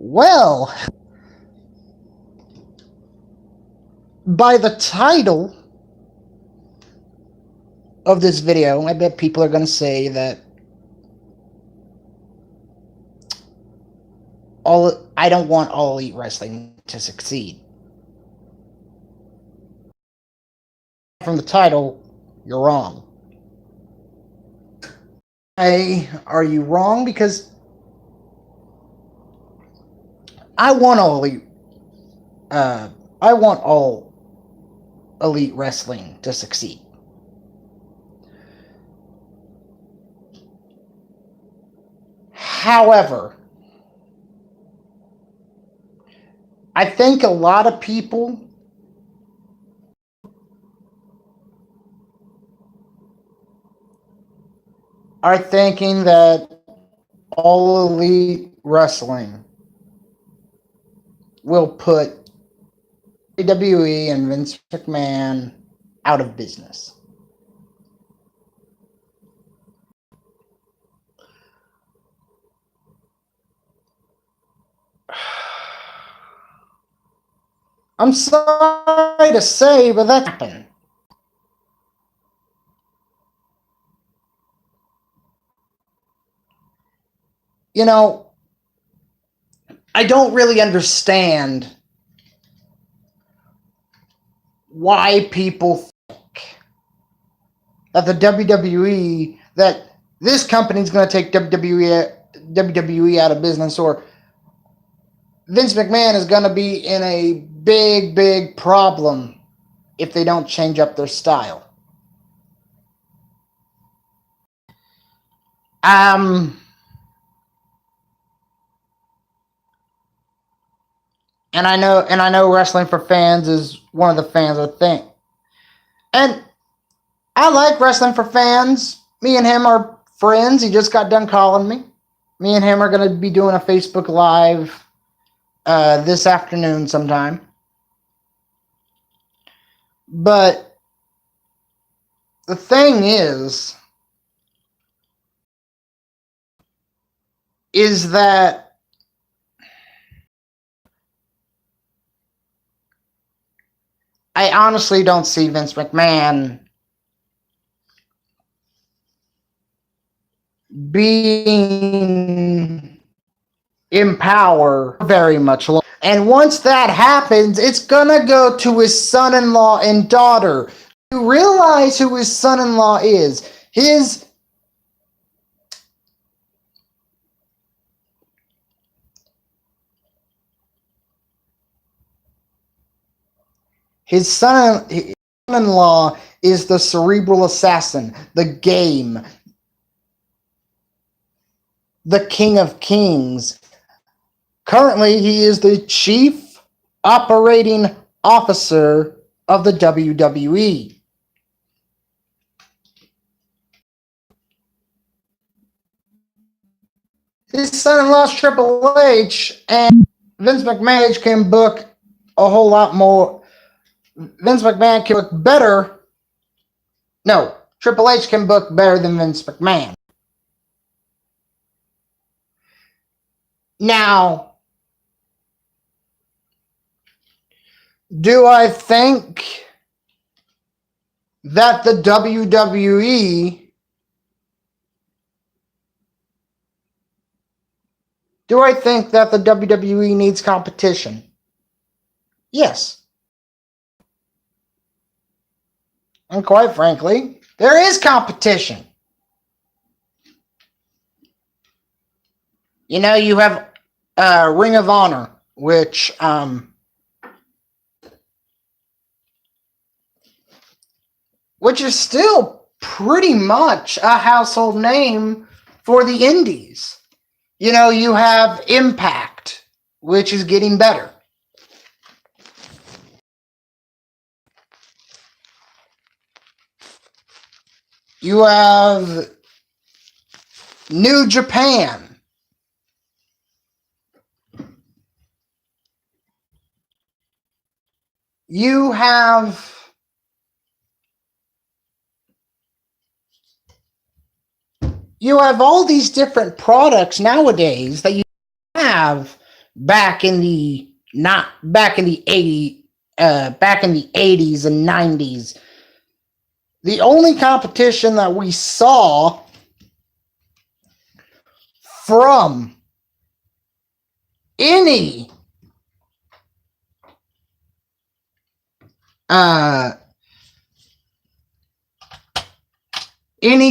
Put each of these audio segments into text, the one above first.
Well, by the title of this video, I bet people are going to say that I don't want All Elite Wrestling to succeed. From the title, you're wrong. Why are you wrong? Because I want All Elite. I want All Elite Wrestling to succeed. However, I think a lot of people are thinking that All Elite Wrestling will put WWE and Vince McMahon out of business. I'm sorry to say, but that happened. You know, I don't really understand why people think that the WWE, that this company is going to take WWE out of business, or Vince McMahon is going to be in a big, big problem if they don't change up their style. And I know Wrestling for Fans is one of the fans I think. And I like Wrestling for Fans. Me and him are friends. He just got done calling me. Me and him are going to be doing a Facebook Live this afternoon sometime. But the thing is that I honestly don't see Vince McMahon being in power very much longer. And once that happens, it's gonna go to his son-in-law and daughter. You realize who his son-in-law is? His son-in-law is the cerebral assassin, the game, the King of Kings. Currently, he is the chief operating officer of the WWE. His son-in-law's Triple H, and Vince McMahon can book a whole lot more. Vince McMahon can book better. No, Triple H can book better than Vince McMahon. Now, do I think that the WWE needs competition? Yes. And quite frankly, there is competition. You know, you have Ring of Honor, which is still pretty much a household name for the indies. You know, you have Impact, which is getting better. You have New Japan. You have all these different products nowadays that you have back in the not back in the 80s and 90s. The only competition that we saw from any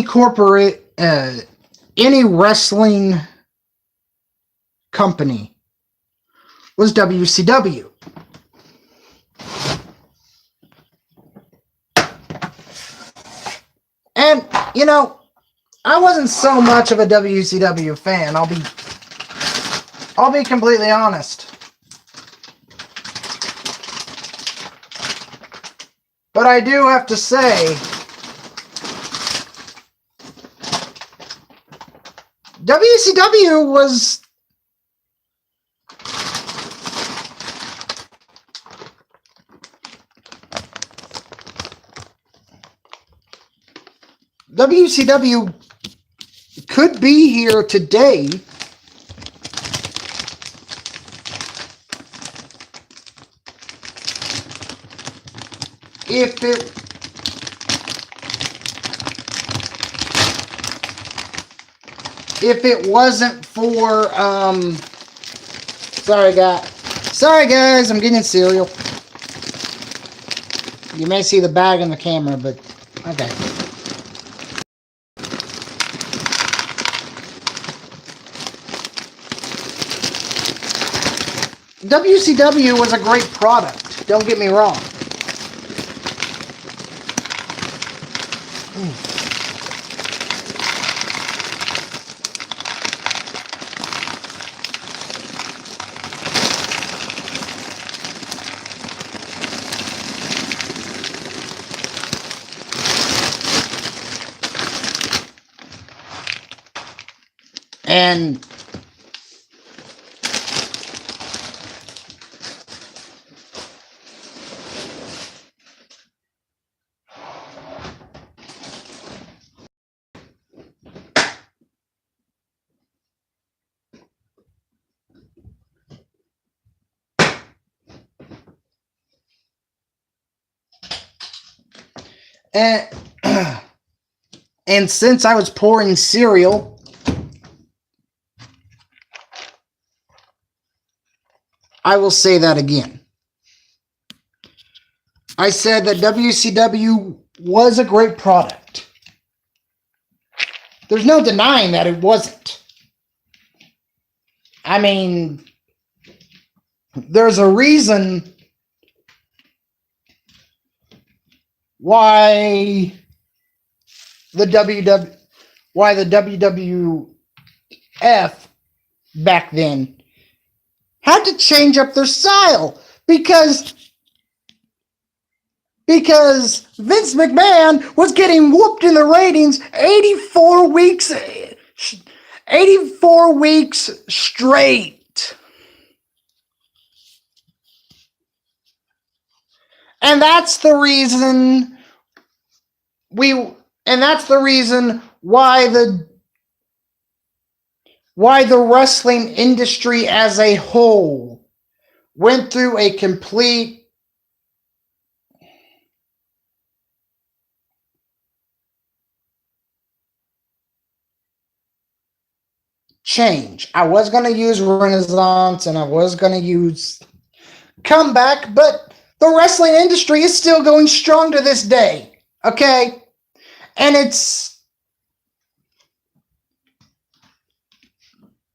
corporate, any wrestling company was WCW. And, you know, I wasn't so much of a WCW fan. I'll be completely honest. But I do have to say, WCW was WCW could be here today if it wasn't for sorry guys, I'm getting cereal. You may see the bag in the camera, but okay. WCW was a great product, don't get me wrong. And and since I was pouring cereal, I will say that again. I said that WCW was a great product. There's no denying that it wasn't. I mean, there's a reason why the WWF back then had to change up their style because Vince McMahon was getting whooped in the ratings 84 weeks straight. And that's the reason why the wrestling industry as a whole went through a complete change. I was going to use Renaissance and I was going to use comeback, but the wrestling industry is still going strong to this day. Okay?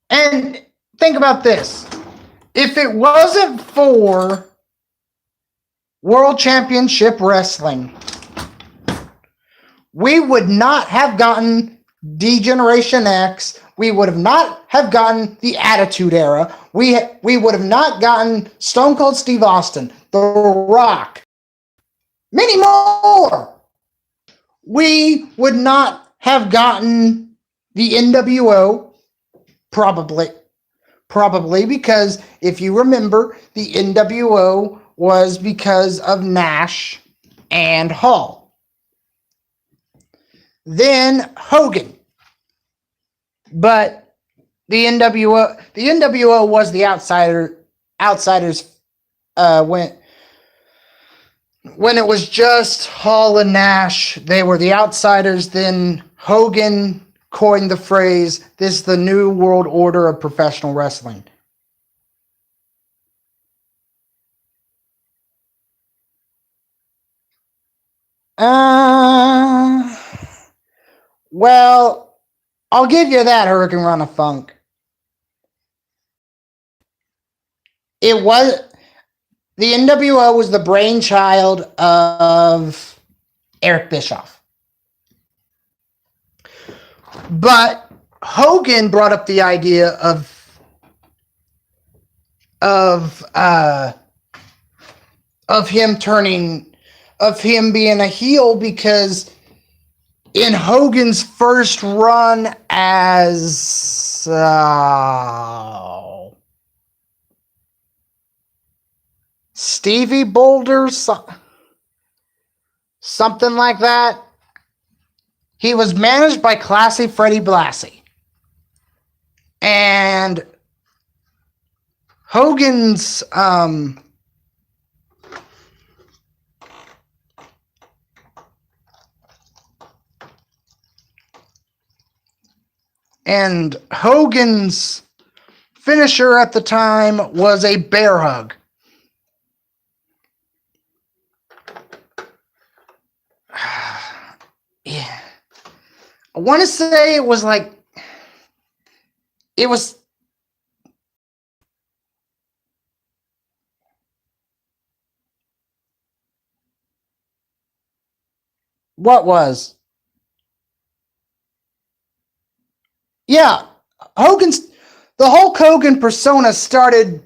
And think about this. If it wasn't for World Championship Wrestling, we would not have gotten D-Generation X. We would have not have gotten the Attitude Era. We would have not gotten Stone Cold Steve Austin, The Rock, many more. We would not have gotten the NWO, probably because if you remember, the NWO was because of Nash and Hall. Then Hogan. But The NWO was the outsiders when it was just Hall and Nash. They were the outsiders. Then Hogan coined the phrase, "This is the new world order of professional wrestling." Well, I'll give you that, Hurricane Rana Funk. It was the NWO was the brainchild of Eric Bischoff. But Hogan brought up the idea of him being a heel, because in Hogan's first run as Stevie Boulder, something like that, he was managed by Classy Freddie Blassie. And Hogan's finisher at the time was a bear hug. Yeah. I want to say it was like, it was, what was? Yeah, the Hulk Hogan persona started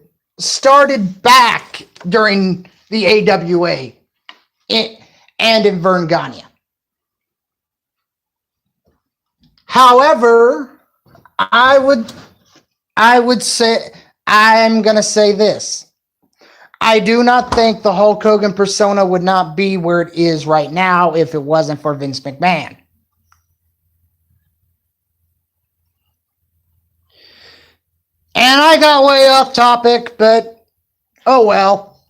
back during the AWA and in Verne Gagne. However, I'm gonna say this. I do not think the Hulk Hogan persona would not be where it is right now if it wasn't for Vince McMahon. And I got way off topic, but oh well.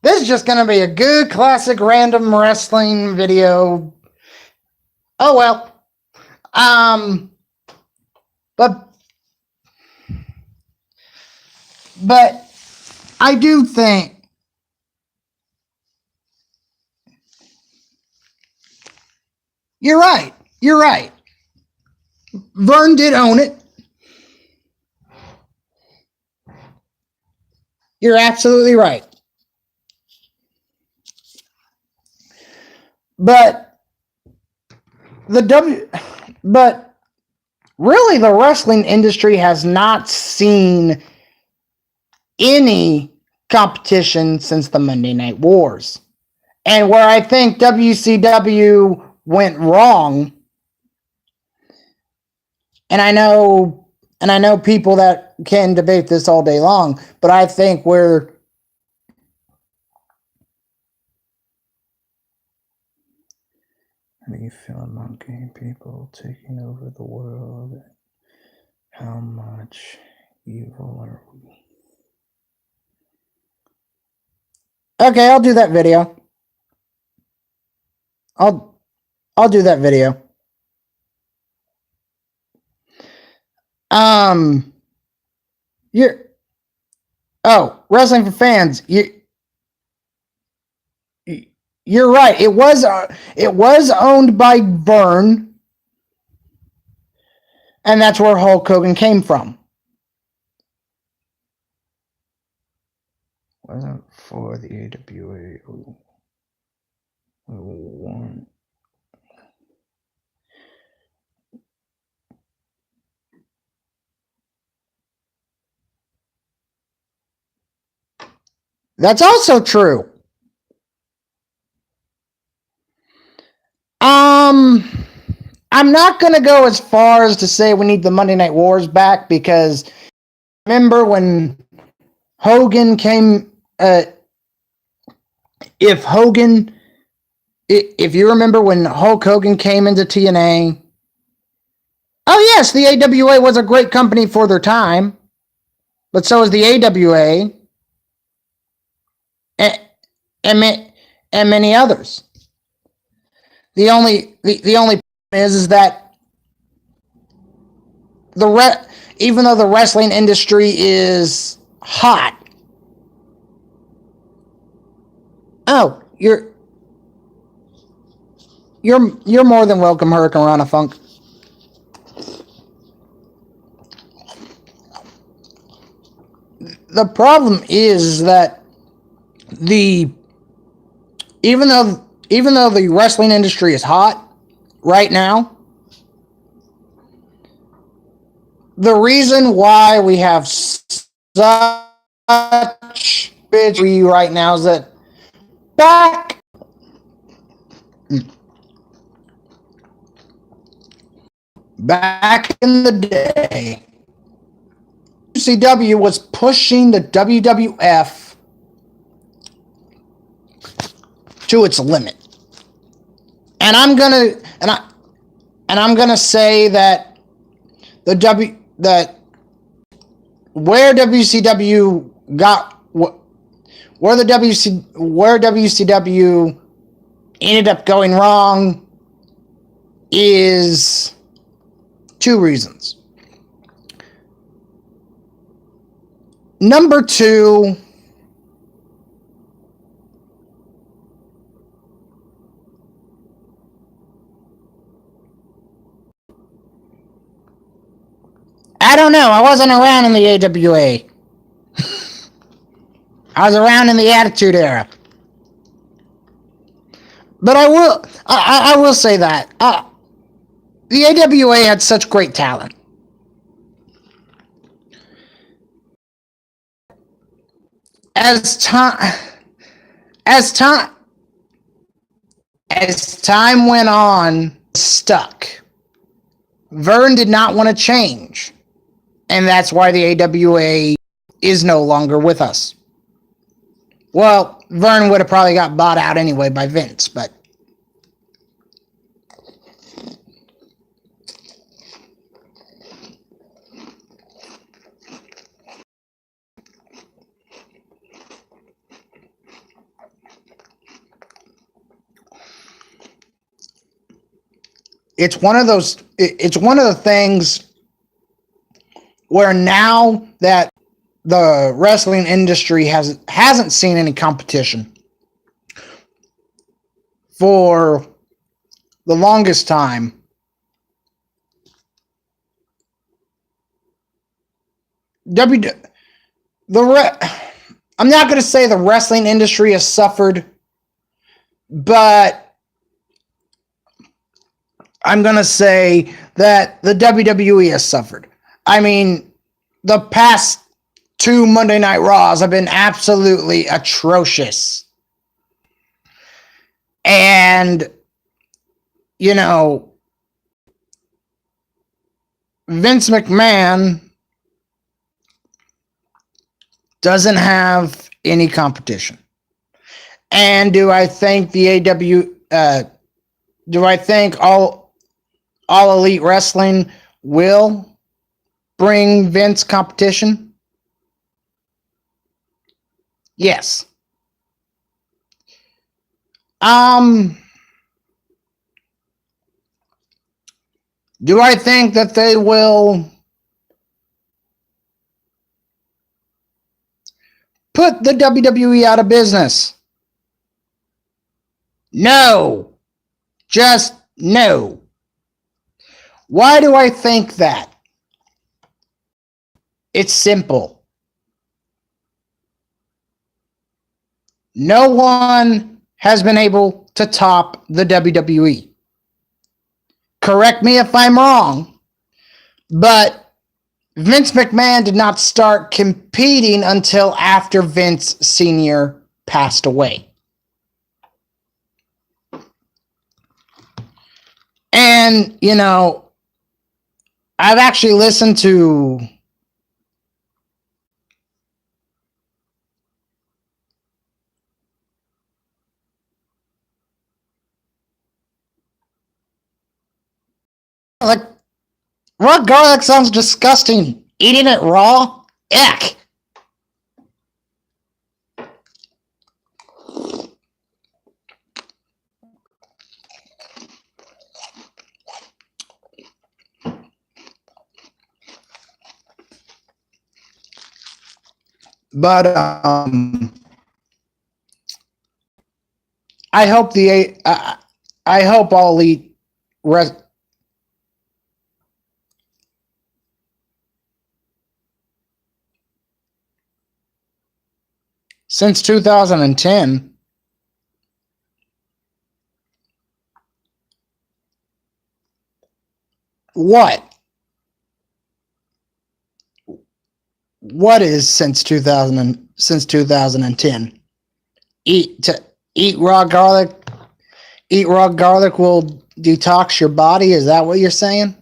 This is just going to be a good classic random wrestling video. Oh well. But I do think you're right. Verne did own it. You're absolutely right. But really the wrestling industry has not seen any competition since the Monday Night Wars. And where I think WCW went wrong, and I know people that can debate this all day long, but I think where how do you feel about gay people taking over the world? How much evil are we? Okay, I'll do that video. I'll do that video. Wrestling for Fans. You're right. It was owned by Verne, and that's where Hulk Hogan came from. Wasn't for the AWA. One. That's also true. I'm not going to go as far as to say we need the Monday Night Wars back, because remember when Hogan came, if you remember when Hulk Hogan came into TNA, oh yes, the AWA was a great company for their time, but so is the AWA and, and many others. The only problem is that even though the wrestling industry is hot, oh, you're more than welcome, Hurricane Rana Funk. The problem is that the even though the wrestling industry is hot right now, the reason why we have such bitch right now is that back back in the day, WCW was pushing the WWF to its limit. And I'm gonna say that where WCW got where WCW ended up going wrong is two reasons. Number two, I don't know. I wasn't around in the AWA. I was around in the Attitude Era. But I will say that the AWA had such great talent. As time as time as time went on, stuck. Vern did not want to change, and that's why the AWA is no longer with us. Well, Vern would have probably got bought out anyway by Vince, but it's one of the things where now that the wrestling industry hasn't seen any competition for the longest time. I'm not going to say the wrestling industry has suffered, but I'm going to say that the WWE has suffered. I mean, the past two Monday Night Raws have been absolutely atrocious. And, you know, Vince McMahon doesn't have any competition. And do I think do I think all Elite Wrestling will bring Vince competition? Yes. Do I think that they will put the WWE out of business? No. Just no. Why do I think that? It's simple. No one has been able to top the WWE. Correct me if I'm wrong, but Vince McMahon did not start competing until after Vince Sr. passed away. And, you know, I've actually listened to like Raw garlic sounds disgusting. Eating it raw? Eck. But I hope I hope all elite since 2010. What? What is since 2010? Eat raw garlic. Eat raw garlic will detox your body. Is that what you're saying?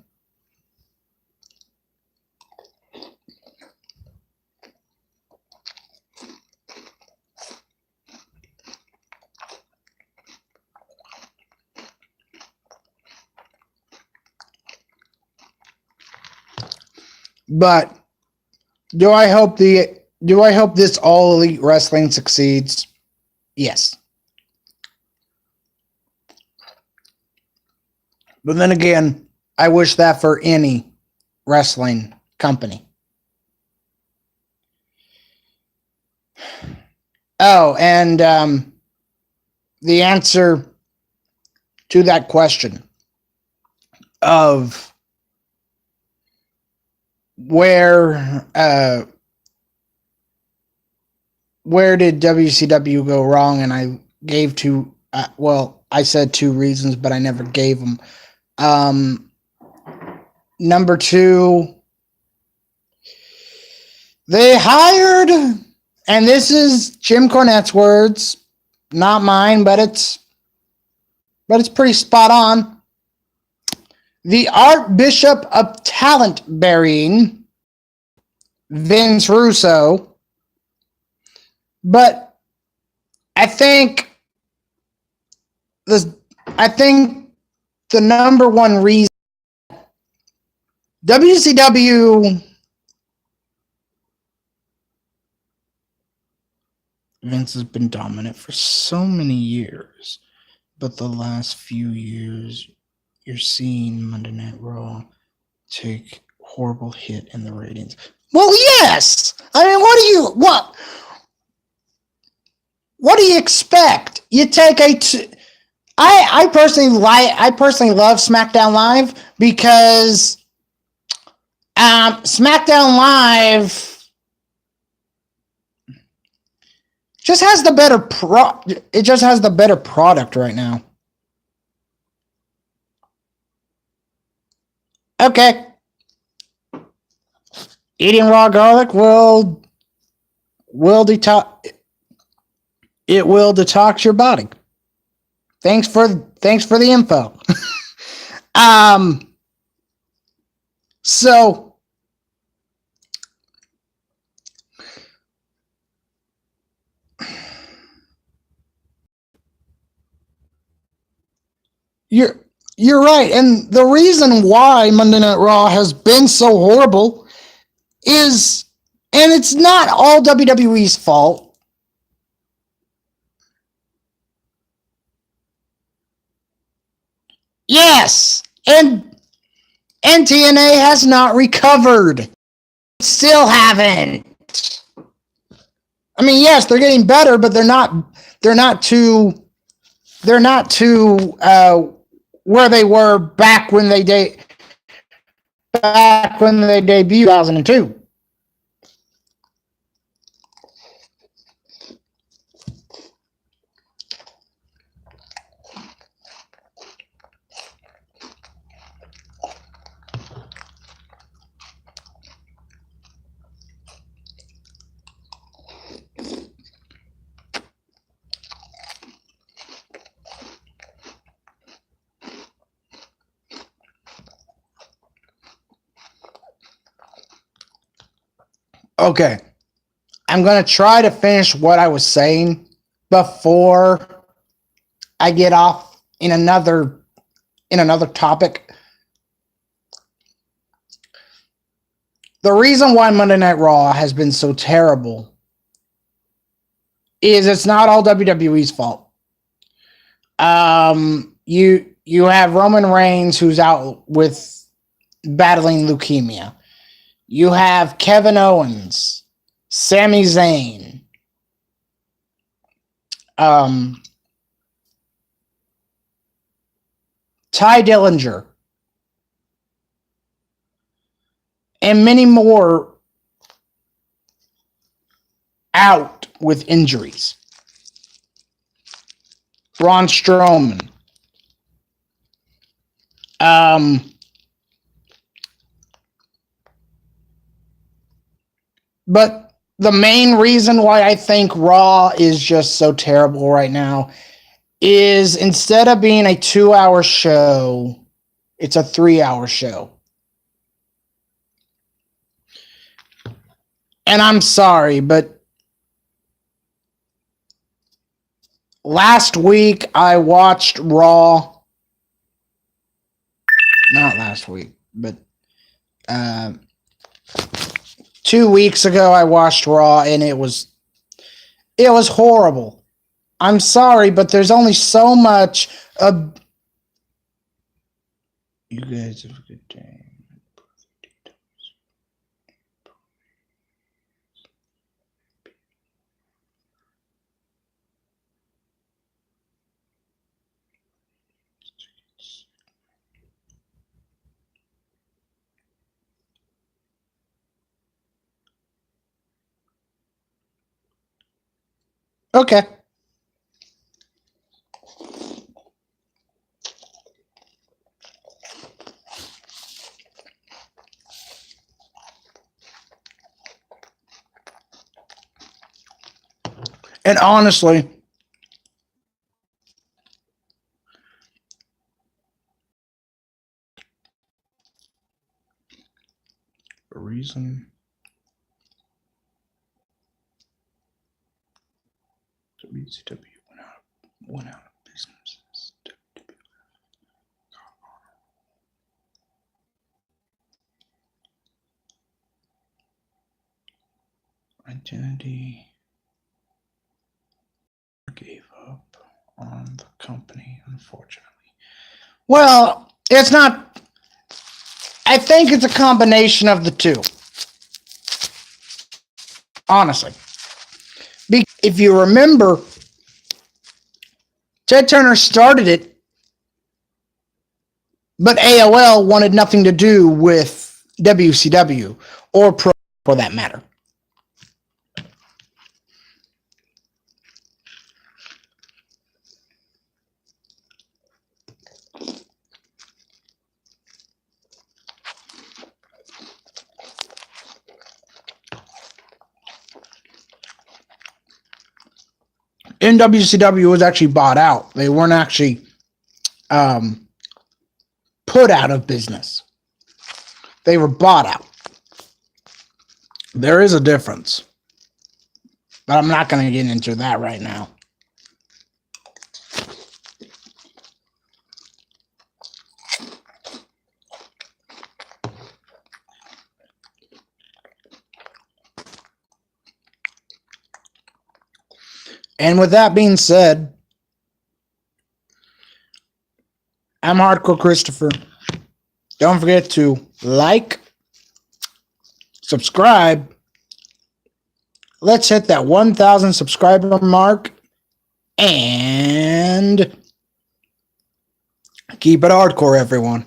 But do I hope this all elite wrestling succeeds? Yes. But then again, I wish that for any wrestling company. Oh, and the answer to that question of where did WCW go wrong? And I gave two. I said two reasons, but I never gave them. Number two, they hired, and this is Jim Cornette's words, not mine, but it's pretty spot on. The Archbishop of talent burying, Vince Russo. But I think the number one reason WCW, Vince has been dominant for so many years, but the last few years you're seeing Monday Night Raw take horrible hit in the ratings. Well, yes. I mean, what do you expect? You take I personally love SmackDown Live because SmackDown Live just has the better it just has the better product right now. Okay. Eating raw garlic will detox. It will detox your body. Thanks for the info. So you're right, and the reason why Monday Night Raw has been so horrible is, and it's not all WWE's fault. Yes, and TNA has not recovered. Still haven't. I mean, yes, they're getting better, but they're not to where they were back when they debuted 2002. Okay. I'm going to try to finish what I was saying before I get off in another topic. the reason why Monday Night Raw has been so terrible is it's not all WWE's fault. You have Roman Reigns, who's out with battling leukemia. You have Kevin Owens, Sami Zayn, Ty Dillinger, and many more out with injuries. Braun Strowman. But the main reason why I think Raw is just so terrible right now is instead of being a 2-hour show, it's a 3-hour show. And I'm sorry, but last week I watched Raw. Not last week, but 2 weeks ago I watched Raw, and it was horrible. I'm sorry, but there's only so much of... You guys have a good day. Okay. And honestly, a reason WCW went out of business. Identity gave up on the company, unfortunately. Well, it's not. I think it's a combination of the two. Honestly. If you remember, Ted Turner started it, but AOL wanted nothing to do with WCW or Pro for that matter. And WCW was actually bought out. They weren't actually put out of business. They were bought out. There is a difference. But I'm not going to get into that right now. And with that being said, I'm Hardcore Christopher. Don't forget to like, subscribe. Let's hit that 1,000 subscriber mark and keep it hardcore, everyone.